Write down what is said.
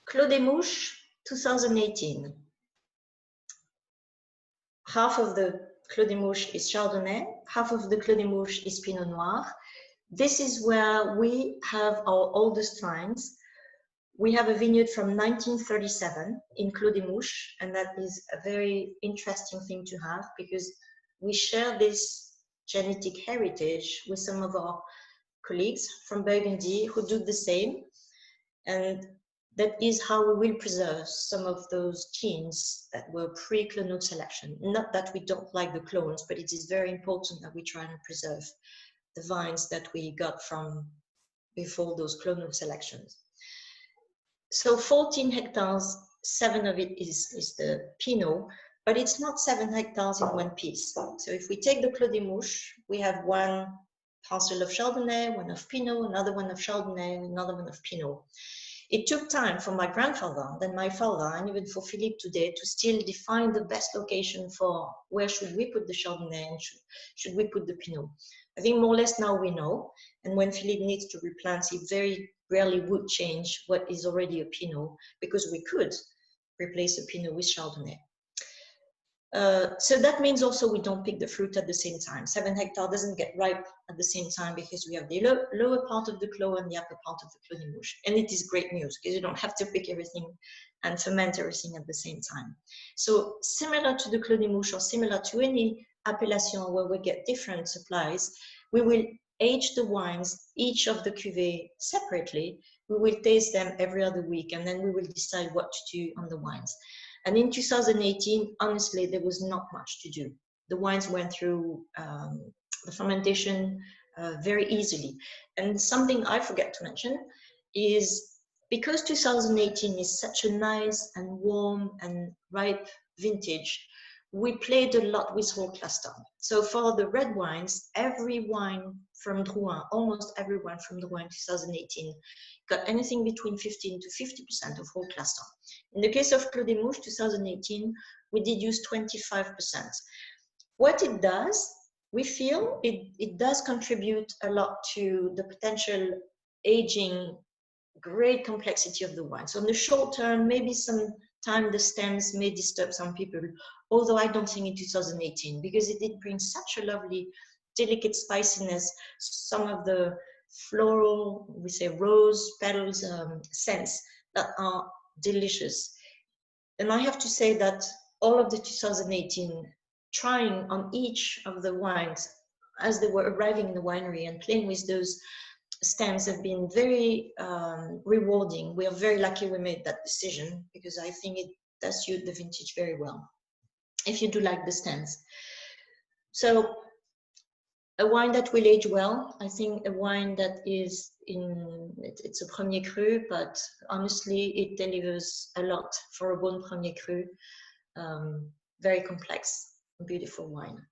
Clos des Mouches, 2018. Half of the Clos des Mouches is Chardonnay, half of the Clos des Mouches is Pinot Noir. This is where we have our oldest vines. We have a vineyard from 1937 in Clos des Mouches, and that is a very interesting thing to have because we share this genetic heritage with some of our colleagues from Burgundy who do the same. And that is how we will preserve some of those genes that were pre-clonal selection. Not that we don't like the clones, but it is very important that we try and preserve the vines that we got from before those clonal selections. So 14 hectares, 7 of it is the Pinot, but it's not 7 hectares in one piece. So if we take the Clos des Mouches, we have one parcel of Chardonnay, one of Pinot, another one of Chardonnay, another one of Pinot. It took time for my grandfather, then my father, and even for Philippe today to still define the best location for where should we put the Chardonnay and should we put the Pinot. I think more or less now we know, and when Philippe needs to replant, he very rarely would change what is already a Pinot because we could replace a Pinot with Chardonnay. So that means also we don't pick the fruit at the same time. 7 hectares doesn't get ripe at the same time because we have the lower part of the clos and the upper part of the Clos des Mouches. And it is great news because you don't have to pick everything and ferment everything at the same time. So similar to the Clos des Mouches or similar to any appellation where we get different supplies, we will age the wines, each of the cuvées separately. We will taste them every other week and then we will decide what to do on the wines. And in 2018, honestly, there was not much to do. The wines went through the fermentation very easily. And something I forget to mention is because 2018 is such a nice and warm and ripe vintage, we played a lot with whole cluster. So for the red wines, every wine from Drouhin, almost every wine from Drouhin in 2018, got anything between 15 to 50% of whole cluster. In the case of Clos des Mouches 2018, we did use 25%. What it does, we feel it does contribute a lot to the potential aging, great complexity of the wine. So in the short term, maybe some time the stems may disturb some people, although I don't think in 2018, because it did bring such a lovely, delicate spiciness, some of the floral, we say rose petals scents that are delicious. And I have to say that all of the 2018, trying on each of the wines as they were arriving in the winery and playing with those stems have been very rewarding. We are very lucky we made that decision because I think it does suit the vintage very well, if you do like the stems. So a wine that will age well, I think a wine that is it's a Premier Cru, but honestly, it delivers a lot for a Beaune Premier Cru. Very complex, beautiful wine.